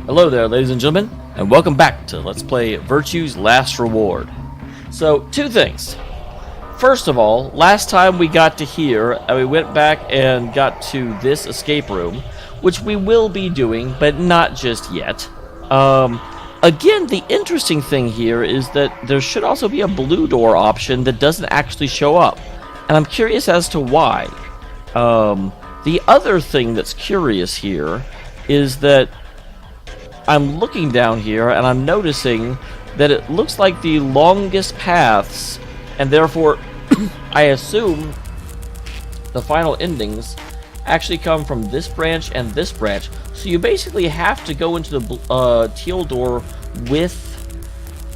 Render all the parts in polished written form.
Hello there, ladies and gentlemen, and welcome back to Let's Play Virtue's Last Reward. So, two things. First of all, last time we got to here, we went back and got to this escape room, which we will be doing, but not just yet. Again, the interesting thing here is that there should also be a blue door option that doesn't actually show up, and I'm curious as to why. The other thing that's curious here is that I'm looking down here and I'm noticing that it looks like the longest paths, and therefore I assume the final endings actually come from this branch and this branch. So you basically have to go into the teal door with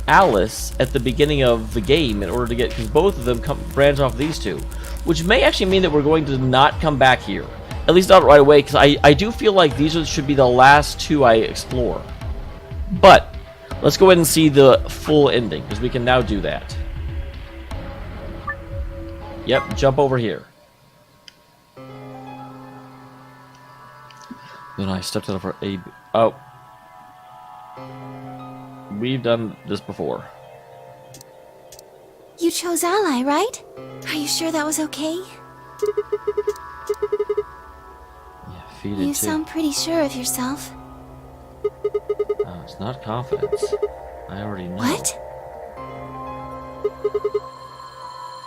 Alice at the beginning of the game in order to get, because both of them branch off these two, which may actually mean that we're going to not come back here. At least not right away, because I do feel like these should be the last two I explore. But let's go ahead and see the full ending, because we can now do that. Yep, jump over here. Then I stepped out for a... Oh. We've done this before. You chose Ally, right? Are you sure that was okay? You sound pretty sure of yourself. Oh, it's not confidence. I already know. What?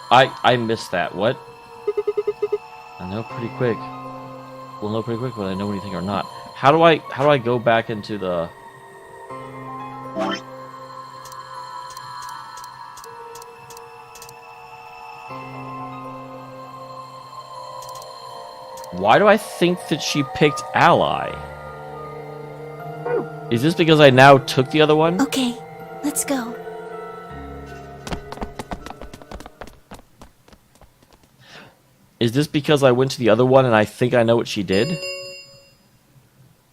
I missed that. What? I know pretty quick. We'll know pretty quick whether I know anything or not. How do I go back into the... Why do I think that she picked Ally? Is this because I now took the other one? Okay, let's go. Is this because I went to the other one and I think I know what she did?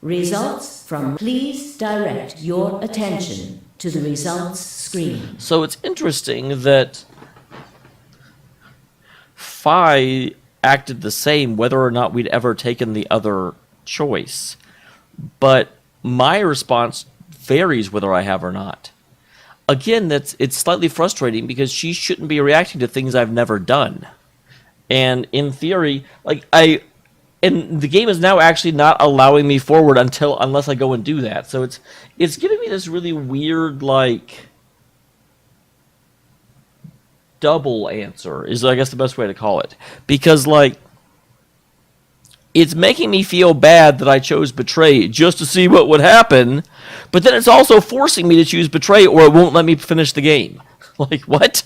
Results from... Please direct your attention to the results screen. So it's interesting that Phi acted the same whether or not we'd ever taken the other choice. But my response varies whether I have or not. Again, it's slightly frustrating because she shouldn't be reacting to things I've never done. And in theory, and the game is now actually not allowing me forward unless I go and do that. So it's giving me this really weird, double answer is, I guess, the best way to call it. Because, it's making me feel bad that I chose Betray just to see what would happen, but then it's also forcing me to choose Betray or it won't let me finish the game. What?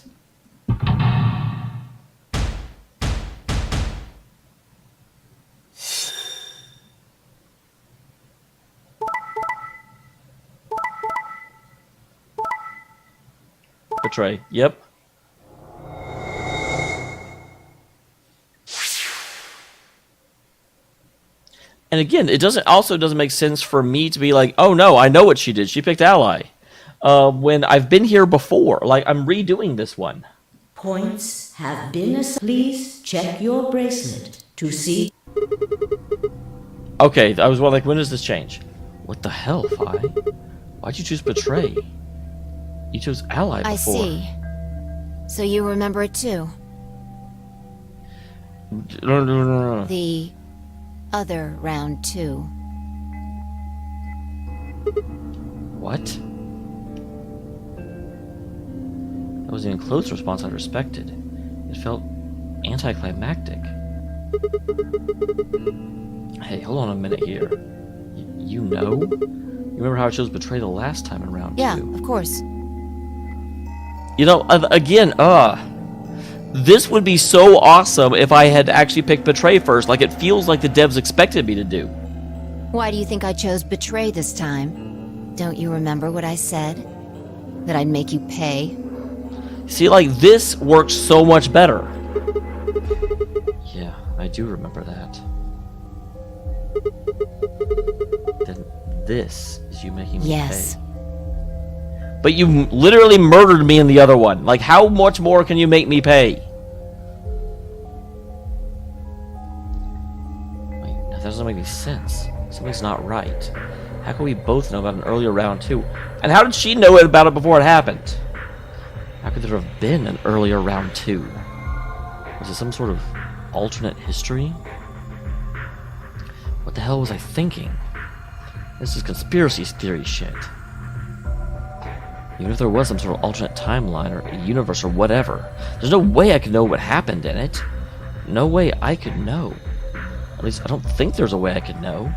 Betray. Yep. And again, it also doesn't make sense for me to be like, oh no, I know what she did. She picked Ally. When I've been here before. I'm redoing this one. Points have been assigned. Please check your bracelet to see. Okay, I was when does this change? What the hell, Phi? Why'd you choose Betray? You chose Ally before. I see. So you remember it too? No. The other round two. What? That was an close response I respected. It felt anticlimactic. Hey, hold on a minute here. You know? You remember how I chose Betray the last time in round two? Yeah, of course. You know, again, this would be so awesome if I had actually picked Betray first, like it feels like the devs expected me to do. Why do you think I chose Betray this time? Don't you remember what I said? That I'd make you pay? See, this works so much better. Yeah, I do remember that. Then this is you making me Yes. pay. But you literally murdered me in the other one. How much more can you make me pay? Wait, that doesn't make any sense. Something's not right. How can we both know about an earlier round 2? And how did she know about it before it happened? How could there have been an earlier round 2? Was it some sort of alternate history? What the hell was I thinking? This is conspiracy theory shit. Even if there was some sort of alternate timeline or a universe or whatever, there's no way I could know what happened in it. No way I could know. At least I don't think there's a way I could know.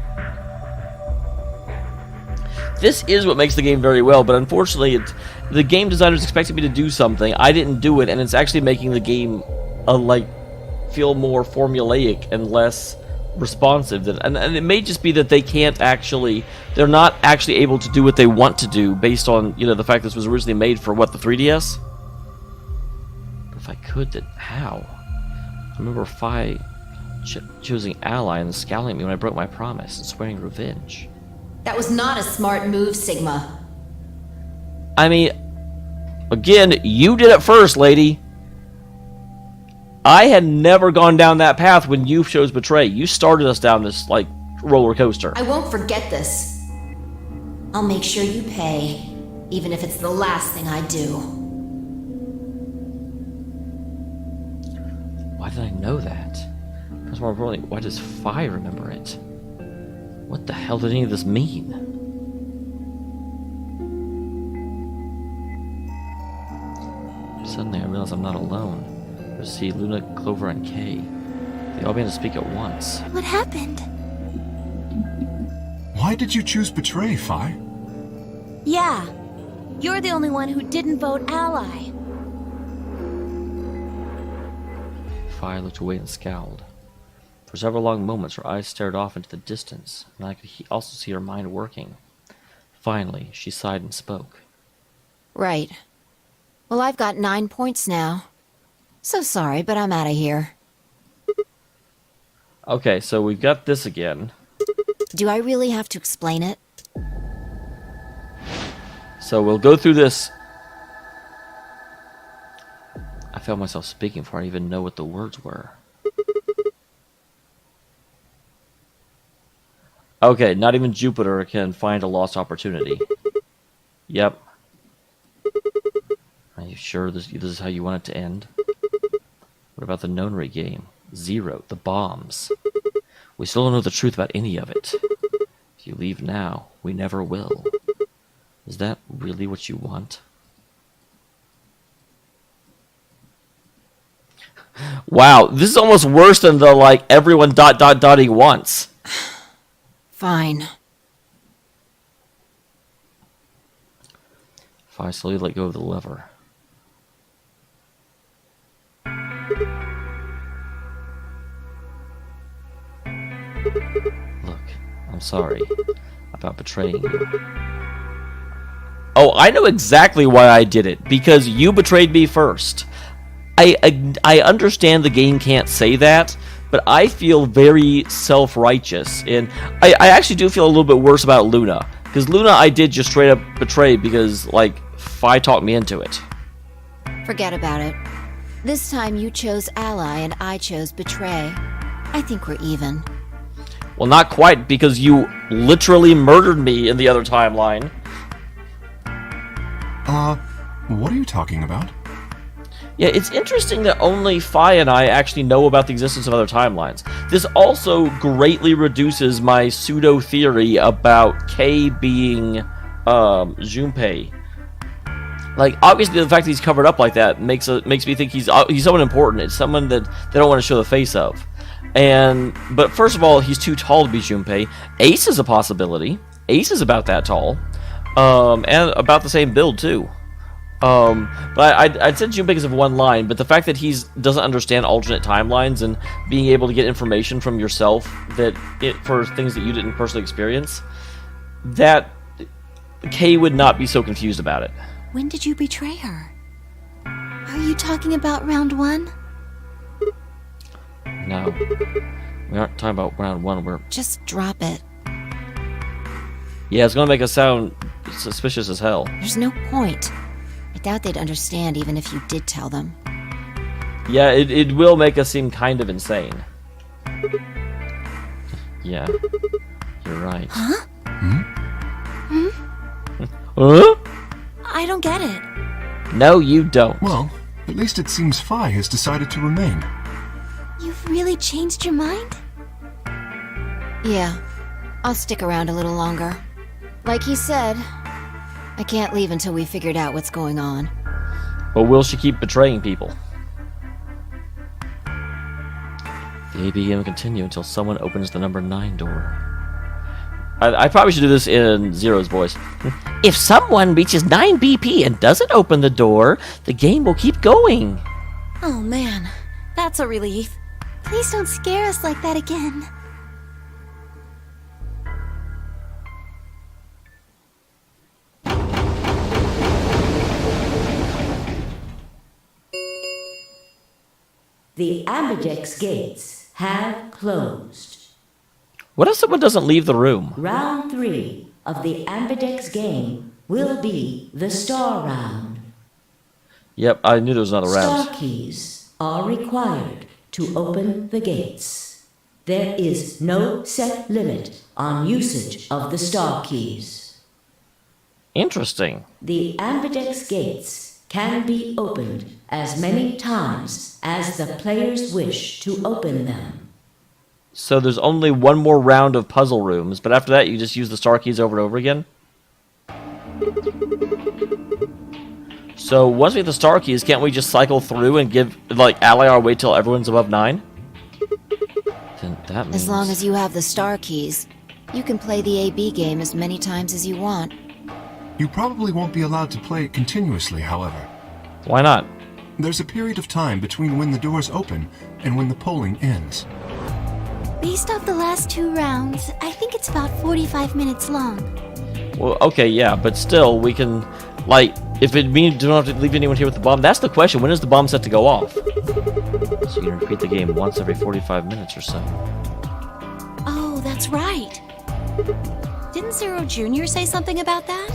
This is what makes the game very well, but unfortunately, the game designers expected me to do something. I didn't do it, and it's actually making the game feel more formulaic and less responsive. And it may just be that they're not actually able to do what they want to do based on, the fact this was originally made for, the 3DS? But if I could, then how? I remember Fi choosing ally and scowling at me when I broke my promise and swearing revenge. That was not a smart move, Sigma. I mean, again, you did it first, lady. I had never gone down that path when you chose betray. You started us down this, roller coaster. I won't forget this. I'll make sure you pay, even if it's the last thing I do. Why did I know that? That's more importantly, why does Fi remember it? What the hell did any of this mean? Suddenly I realize I'm not alone. I see Luna, Clover, and Kay. They all began to speak at once. What happened? Why did you choose betray, Fi? Yeah, you're the only one who didn't vote ally. Fi looked away and scowled. For several long moments, her eyes stared off into the distance, and I could also see her mind working. Finally, she sighed and spoke. Right. Well, I've got 9 points now. So sorry, but I'm out of here. Okay, so we've got this again. Do I really have to explain it? So we'll go through this. I found myself speaking before I even know what the words were. Okay, not even Jupiter can find a lost opportunity. Yep. Are you sure this is how you want it to end? What about the Nonary game? Zero, the bombs. We still don't know the truth about any of it. If you leave now, we never will. Is that really what you want? Wow, this is almost worse than the, everyone ... once. Fine. Fi slowly let go of the lever. Look, I'm sorry about betraying you. Oh, I know exactly why I did it. Because you betrayed me first. I understand the game can't say that, but I feel very self-righteous. And I actually do feel a little bit worse about Luna. Because Luna I did just straight up betray because, Fi talked me into it. Forget about it. This time you chose ally and I chose betray. I think we're even. Well, not quite, because you literally murdered me in the other timeline. What are you talking about? Yeah, it's interesting that only Fi and I actually know about the existence of other timelines. This also greatly reduces my pseudo-theory about Kay being, Junpei. Obviously the fact that he's covered up like that makes me think he's someone important. It's someone that they don't want to show the face of. But first of all, he's too tall to be Junpei. Ace is a possibility. Ace is about that tall. And about the same build, too. But I'd said Junpei because of one line, but the fact that he doesn't understand alternate timelines and being able to get information from yourself for things that you didn't personally experience, that Kay would not be so confused about it. When did you betray her? Are you talking about round 1? No. We aren't talking about round 1. We're... Just drop it. Yeah, it's gonna make us sound suspicious as hell. There's no point. I doubt they'd understand even if you did tell them. Yeah, it will make us seem kind of insane. Yeah. You're right. Huh? Huh? I don't get it. No, you don't. Well, at least it seems Phi has decided to remain. You've really changed your mind? Yeah, I'll stick around a little longer. Like he said, I can't leave until we figured out what's going on. But will she keep betraying people? The AB game will continue until someone opens the number 9 door. I probably should do this in Zero's voice. If someone reaches 9 BP and doesn't open the door, the game will keep going. Oh man, that's a relief. Please don't scare us like that again. The ambidex gates have closed. What if someone doesn't leave the room? Round 3 of the ambidex game will be the star round. Yep, I knew there was another round. Star keys are required to open the gates. There is no set limit on usage of the star keys. Interesting. The ambidex gates can be opened as many times as the players wish to open them. So there's only one more round of puzzle rooms, but after that you just use the star keys over and over again? So once we have the star keys, can't we just cycle through and ally our way till everyone's above 9? Then that means... As long as you have the star keys, you can play the AB game as many times as you want. You probably won't be allowed to play it continuously, however. Why not? There's a period of time between when the doors open and when the polling ends. Based off the last 2 rounds, I think it's about 45 minutes long. Well, okay, yeah, but still, we can, if it means you don't have to leave anyone here with the bomb, that's the question. When is the bomb set to go off? So you can repeat the game once every 45 minutes or so. Oh, that's right. Didn't Zero Jr. say something about that?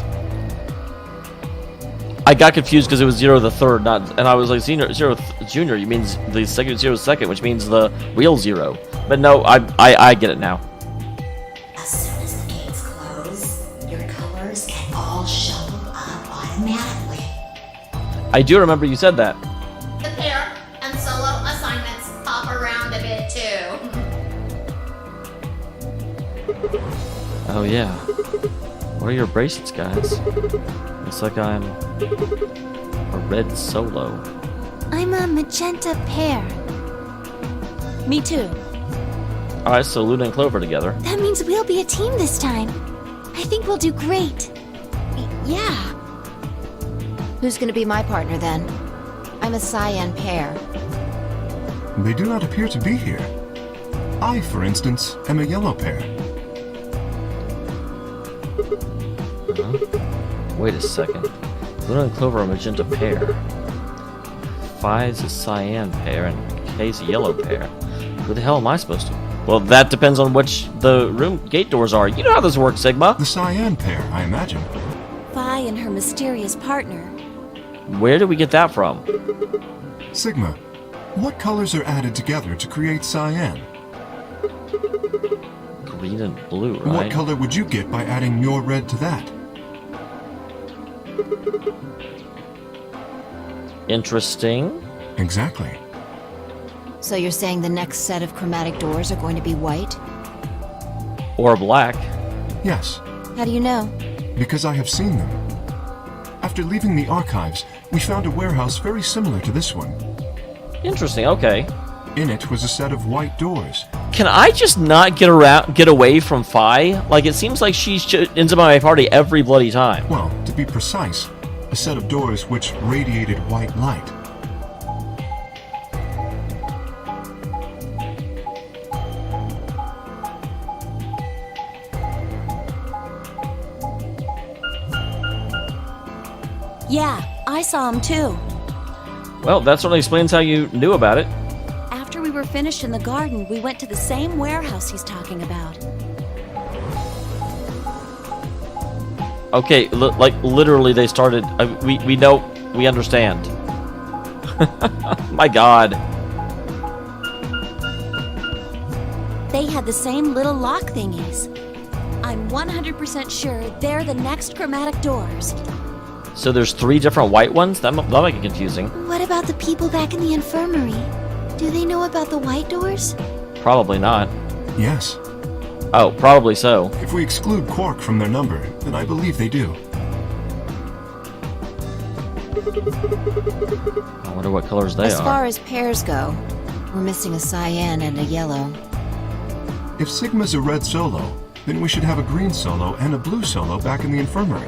I got confused because it was Zero the Third, and I was like, Zero Junior, you means the second Zero second, which means the real Zero. But no, I get it now. As soon as the gates close, your colors get all shuffled up automatically. I do remember you said that. The pair and solo assignments pop around a bit too. Oh yeah. What are your bracelets, guys? Looks like I'm a red solo. I'm a magenta pear. Me too. Alright, so Luna and Clover together. That means we'll be a team this time. I think we'll do great. Yeah. Who's gonna be my partner then? I'm a cyan pear. They do not appear to be here. I, for instance, am a yellow pair. Wait a second. Luna and Clover are a magenta pair. Phi's a cyan pair and K's a yellow pair. Who the hell am I supposed to? Well, that depends on which the room gate doors are. You know how this works, Sigma. The cyan pair, I imagine. Phi and her mysterious partner. Where did we get that from? Sigma, what colors are added together to create cyan? Green and blue, right? What color would you get by adding your red to that? Interesting. Exactly. So you're saying the next set of chromatic doors are going to be white? Or black. Yes, How do you know? because I have seen them. After leaving the archives, we found a warehouse very similar to this one. Interesting, okay. In it was a set of white doors. Can I just not get away from Phi? Like, it seems like she ends up on my party every bloody time. Well, to be precise, a set of doors which radiated white light. Yeah, I saw him too. Well, that certainly explains how you knew about it. After we were finished in the garden, we went to the same warehouse he's talking about. Okay, literally they started... we know, we understand. My god. They had the same little lock thingies. I'm 100% sure they're the next chromatic doors. So there's 3 different white ones? That'll make it confusing. What about the people back in the infirmary? Do they know about the white doors? Probably not. Yes. Oh, probably so. If we exclude Quark from their number, then I believe they do. I wonder what colors they As are. far as pairs go, we're missing a cyan and a yellow. If Sigma's a red solo, then we should have a green solo and a blue solo back in the infirmary.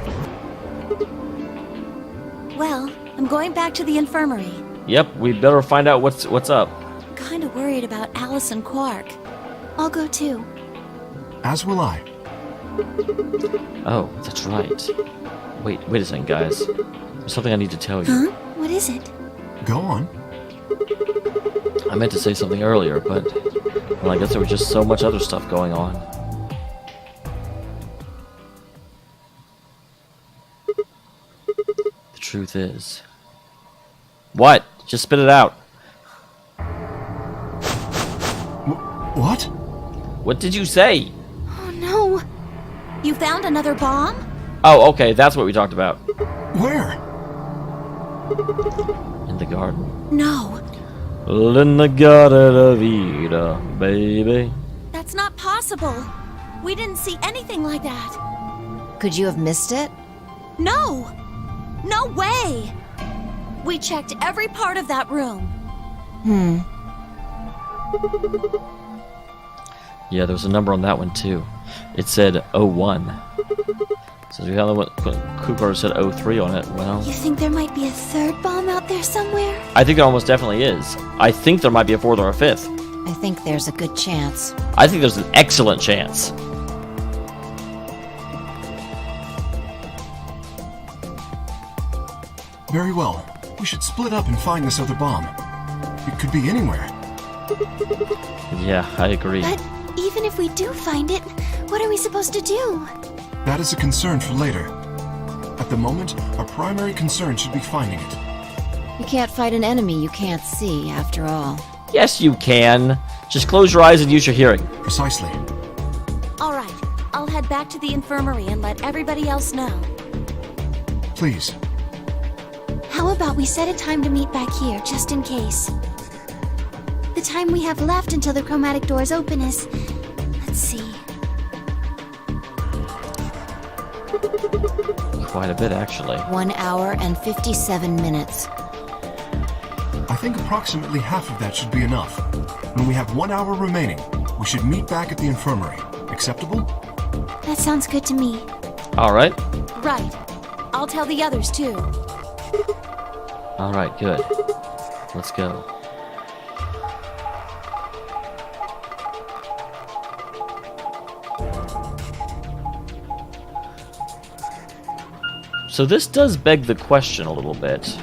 Well, I'm going back to the infirmary. Yep, we better find out what's up. Kinda worried about Alice and Quark. I'll go too. As will I. Oh, that's right. Wait a second, guys. There's something I need to tell you. Huh? What is it? Go on. I meant to say something earlier, but well, I guess there was just so much other stuff going on. The truth is... What? Just spit it out. What? What did you say? Oh no! You found another bomb? Oh, okay, that's what we talked about. Where? In the garden. No, In the Garden of Eden, baby. that's not possible. We didn't see anything like that. Could you have missed it? No! No way! We checked every part of that room. Yeah, there was a number on that one too. It said 01. So the other one, Cooper said 03 on it. Well, You think there might be a third bomb out there somewhere? I think there almost definitely is. I think there might be a 4th or a 5th. I think there's a good chance. I think there's an excellent chance. Very well. We should split up and find this other bomb. It could be anywhere. Yeah, I agree. But even if we do find it, what are we supposed to do? That is a concern for later. At the moment, our primary concern should be finding it. You can't fight an enemy you can't see, after all. Yes, you can. Just close your eyes and use your hearing. Precisely. All right, I'll head back to the infirmary and let everybody else know. Please. How about we set a time to meet back here, just in case? The time we have left until the chromatic doors open is... Let's see... Quite a bit, actually. 1 hour and 57 minutes. I think approximately half of that should be enough. When we have 1 hour remaining, we should meet back at the infirmary. Acceptable? That sounds good to me. Alright. Right. I'll tell the others too. Alright, good. Let's go. So this does beg the question a little bit.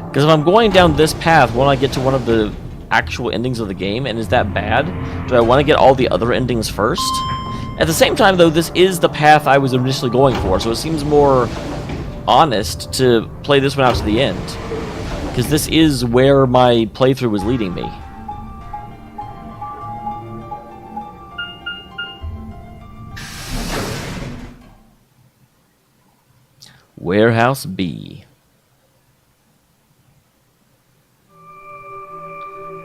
Because if I'm going down this path, won't I get to one of the actual endings of the game? And is that bad? Do I want to get all the other endings first? At the same time, though, this is the path I was initially going for, so it seems more honest to play this one out to the end. Because this is where my playthrough was leading me. Warehouse B.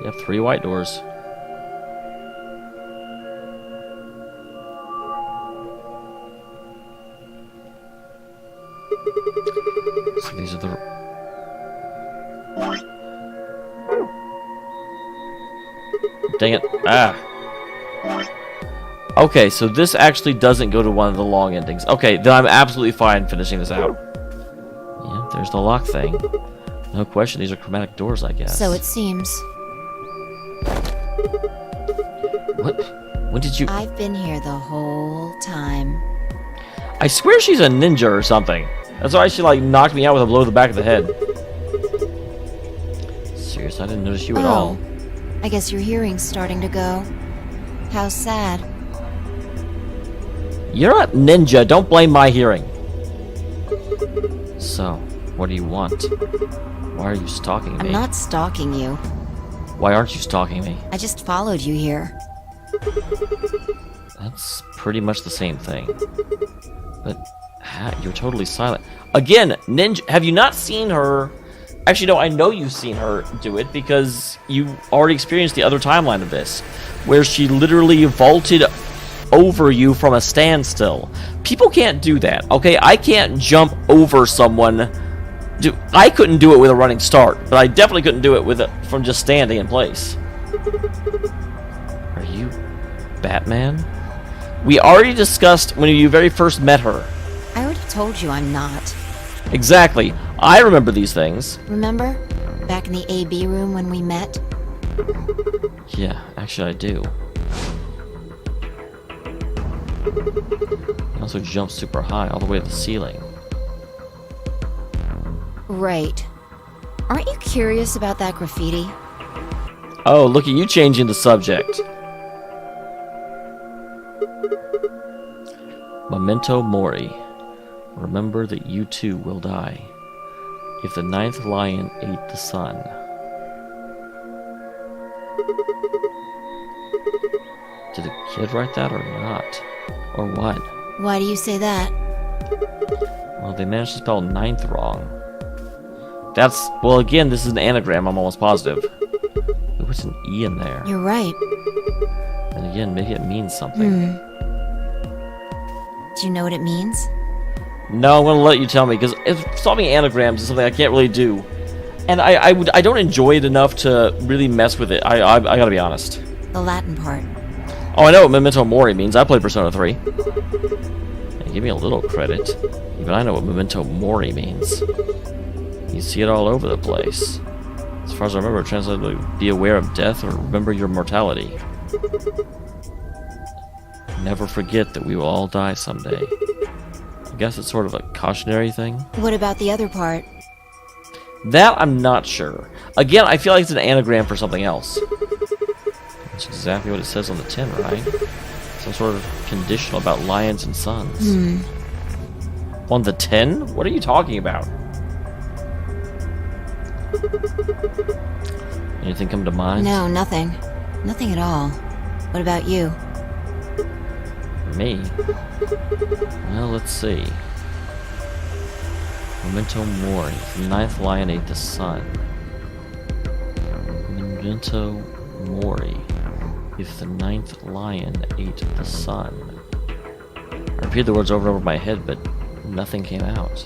You have 3 white doors. So these are the... Dang it. Ah. Okay, so this actually doesn't go to one of the long endings. Okay, then I'm absolutely fine finishing this out. Yeah, there's the lock thing. No question, these are chromatic doors, I guess. So it seems. What? When did you... I've been here the whole time. I swear she's a ninja or something. That's why she, like, knocked me out with a blow to the back of the head. Serious, I didn't notice you at all. I guess your hearing's starting to go. How sad. You're a ninja, don't blame my hearing. So, what do you want? Why are you stalking me? I'm not stalking you. Why aren't you stalking me? I just followed you here. That's pretty much the same thing. But you're totally silent. Again, Ninja, have you not seen her? Actually, no, I know you've seen her do it because you already experienced the other timeline of this, where she literally vaulted over you from a standstill. People can't do that, okay? I can't jump over someone. I couldn't do it with a running start, but I definitely couldn't do it from just standing in place. Are you Batman? We already discussed when you very first met her. I already told you I'm not. Exactly. I remember these things. Remember? Back in the AB room when we met? Yeah, actually I do. You also jumped super high, all the way to the ceiling. Right. Aren't you curious about that graffiti? Oh, look at you changing the subject. Memento Mori. Remember that you too will die. If the 9th lion ate the sun. Did the kid write that or not? Or what? Why do you say that? Well, they managed to spell 9th wrong. That's, well, again, this is an anagram, I'm almost positive. There was an E in there. You're right. And again, maybe it means something. Do you know what it means? No, I'm gonna let you tell me, because solving anagrams is something I can't really do. And I don't enjoy it enough to really mess with it. I gotta be honest. The Latin part. Oh, I know what Memento Mori means. I played Persona 3. Hey, give me a little credit. Even I know what Memento Mori means. You see it all over the place. As far as I remember, it translates to be aware of death or remember your mortality. Never forget that we will all die someday. I guess it's sort of a cautionary thing. What about the other part? That I'm not sure. Again, I feel like it's an anagram for something else. That's exactly what it says on the tin, right? Some sort of conditional about lions and suns. On the tin? What are you talking about? Anything come to mind? No, nothing. Nothing at all. What about you? Me? Well, let's see. Memento Mori. The 9th lion ate the sun. Memento Mori. If the 9th lion ate the sun. I repeated the words over and over in my head, but nothing came out.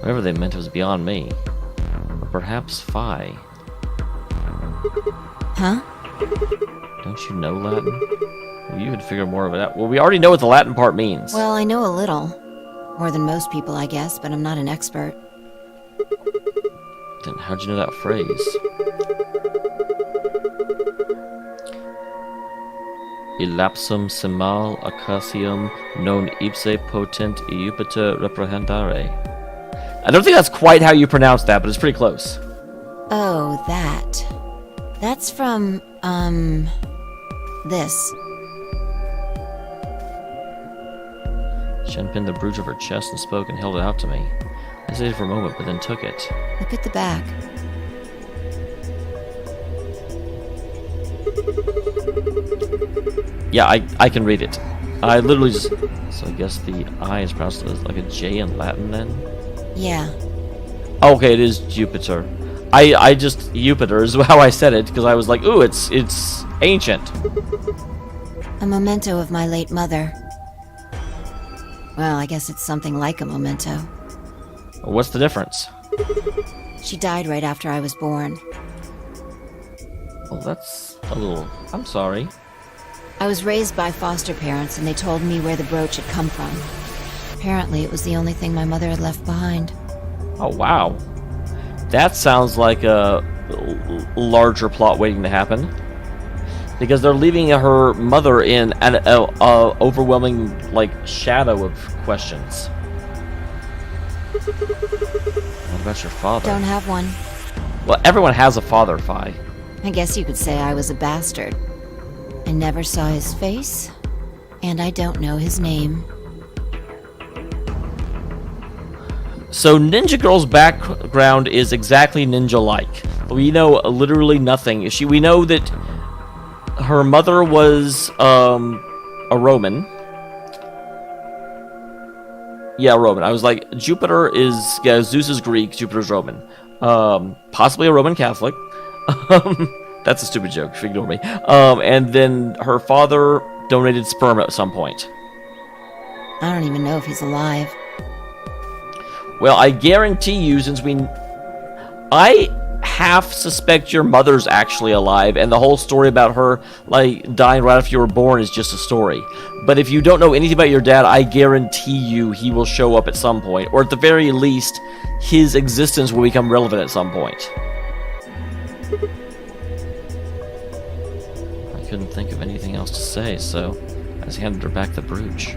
Whatever they meant was beyond me. Or perhaps Phi. Huh? Don't you know Latin? Well, you could figure more of it out. Well, we already know what the Latin part means. Well, I know a little. More than most people, I guess, but I'm not an expert. Then how'd you know that phrase? Elapsum semal acacium non ipse potent Jupiter reprehendare. I don't think that's quite how you pronounce that, but it's pretty close. Oh, that. That's from, this. She unpinned the brooch of her chest and spoke and held it out to me. I hesitated for a moment, but then took it. Look at the back. Yeah, I can read it. I literally just... So I guess the I is pronounced as like a J in Latin then? Yeah. Okay, it is Jupiter. I just... Jupiter is how I said it, because I was like, ooh, it's ancient. A memento of my late mother. Well, I guess it's something like a memento. What's the difference? She died right after I was born. Well, that's a little... I'm sorry. I was raised by foster parents, and they told me where the brooch had come from. Apparently, it was the only thing my mother had left behind. Oh, wow. That sounds like a larger plot waiting to happen. Because they're leaving her mother in an overwhelming, like, shadow of questions. What about your father? Don't have one. Well, everyone has a father, Phi. I guess you could say I was a bastard. I never saw his face, and I don't know his name. So Ninja Girl's background is exactly ninja-like. We know literally nothing. We know that her mother was a Roman. Yeah, Roman. I was like, Jupiter is, yeah, Zeus is Greek, Jupiter's Roman. Possibly a Roman Catholic. That's a stupid joke, if you ignore me. And then her father donated sperm at some point. I don't even know if he's alive. Well, I guarantee you, I half suspect your mother's actually alive, and the whole story about her, like, dying right after you were born is just a story. But if you don't know anything about your dad, I guarantee you he will show up at some point, or at the very least, his existence will become relevant at some point. I couldn't think of anything else to say, so I just handed her back the brooch.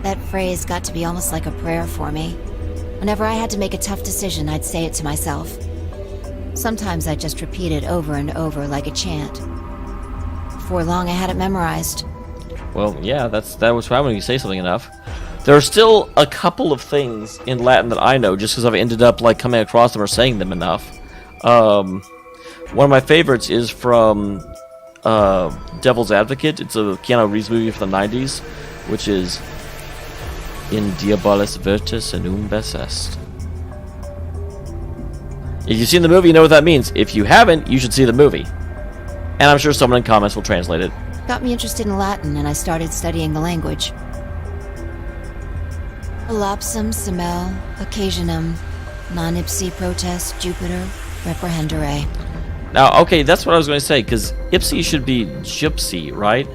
That phrase got to be almost like a prayer for me. Whenever I had to make a tough decision, I'd say it to myself. Sometimes I'd just repeat it over and over like a chant. Before long, I had it memorized. Well, yeah, that was fine when you say something enough. There are still a couple of things in Latin that I know, just because I've ended up like coming across them or saying them enough. One of my favorites is from Devil's Advocate. It's a Keanu Reeves movie from the 90s, which is In Diabolis Virtus in Umbes Est. If you've seen the movie, you know what that means. If you haven't, you should see the movie. And I'm sure someone in comments will translate it. Got me interested in Latin, and I started studying the language. Elapsum semel occasionum non ipsi protest Jupiter reprehendere. Now, okay, that's what I was going to say, because ipsi should be gypsy, right?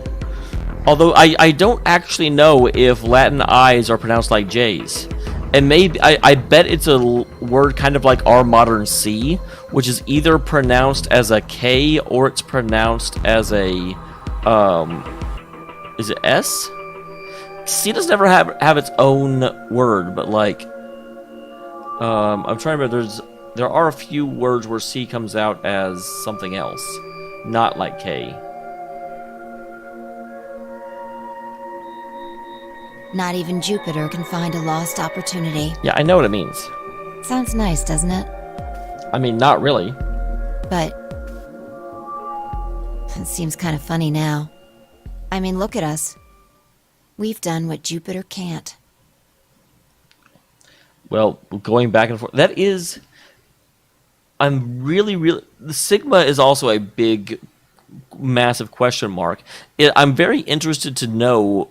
Although I don't actually know if Latin I's are pronounced like J's. And maybe, I bet it's a word kind of like our modern C, which is either pronounced as a K or it's pronounced as a, is it S? C doesn't ever have its own word, but like, I'm trying to remember, there are a few words where C comes out as something else, not like K. Not even Jupiter can find a lost opportunity. Yeah, I know what it means. Sounds nice, doesn't it? I mean, not really. But it seems kind of funny now. I mean, look at us. We've done what Jupiter can't. Well, going back and forth, that is... I'm really... The Sigma is also a big, massive question mark. I'm very interested to know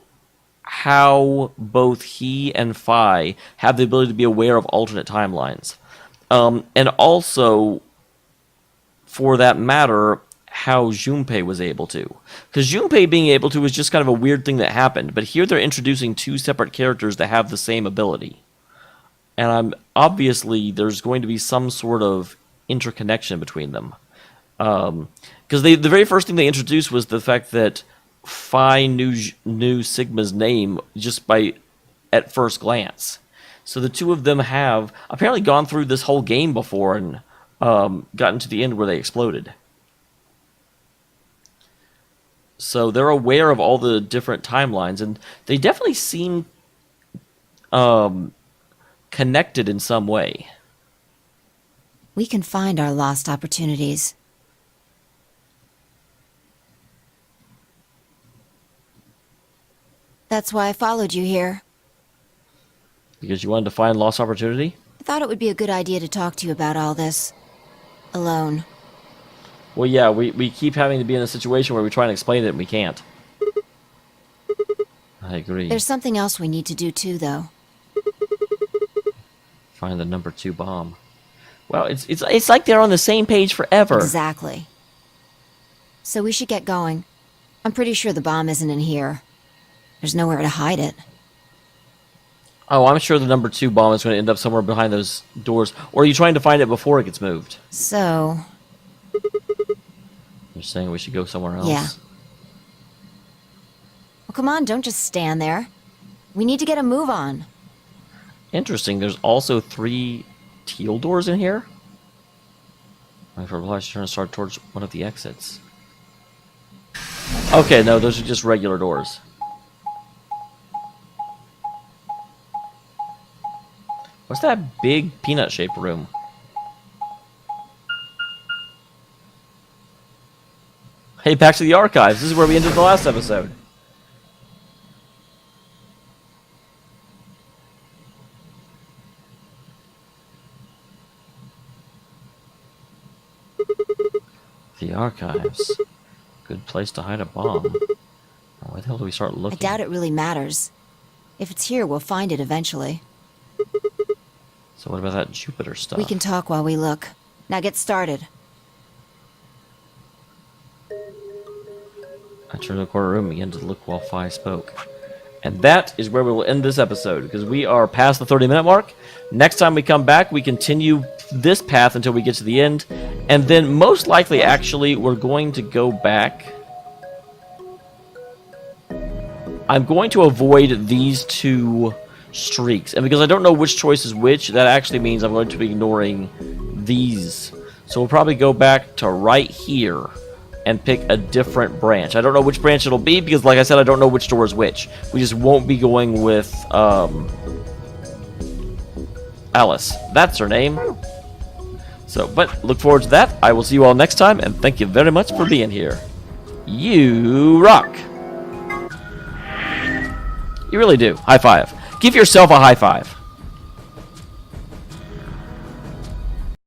how both he and Phi have the ability to be aware of alternate timelines. And also, for that matter, how Junpei was able to. Because Junpei being able to was just kind of a weird thing that happened, but here they're introducing two separate characters that have the same ability. And obviously there's going to be some sort of interconnection between them. Because the very first thing they introduced was the fact that Phi knew Sigma's name just at first glance. So the two of them have apparently gone through this whole game before and gotten to the end where they exploded. So they're aware of all the different timelines, and they definitely seem connected in some way. We can find our lost opportunities. That's why I followed you here. Because you wanted to find lost opportunity? I thought it would be a good idea to talk to you about all this. Alone. Well, yeah, we keep having to be in a situation where we try and explain it and we can't. I agree. There's something else we need to do too, though. Find the number 2 bomb. Well, it's like they're on the same page forever. Exactly. So we should get going. I'm pretty sure the bomb isn't in here. There's nowhere to hide it. Oh, I'm sure the number 2 bomb is going to end up somewhere behind those doors. Or are you trying to find it before it gets moved? So... You're saying we should go somewhere else? Yeah. Well, come on, don't just stand there. We need to get a move on. Interesting. There's also 3 teal doors in here? I forgot to turn and start towards one of the exits. Okay, no, those are just regular doors. What's that big peanut-shaped room? Hey, back to the archives. This is where we ended the last episode. The archives. Good place to hide a bomb. Where the hell do we start I looking? doubt it really matters. If it's here, we'll find it eventually. So what about that Jupiter stuff? We can talk while we look. Now get started. I turned to the corner room and began to look while Fi spoke. And that is where we will end this episode, because we are past the 30-minute mark. Next time we come back, we continue this path until we get to the end. And then most likely, actually, we're going to go back. I'm going to avoid these two streaks. And because I don't know which choice is which, that actually means I'm going to be ignoring these. So we'll probably go back to right here and pick a different branch. I don't know which branch it'll be because, like I said, I don't know which door is which. We just won't be going with Alice. That's her name. So, but look forward to that. I will see you all next time, and thank you very much for being here. You rock. You really do. High five. Give yourself a high five.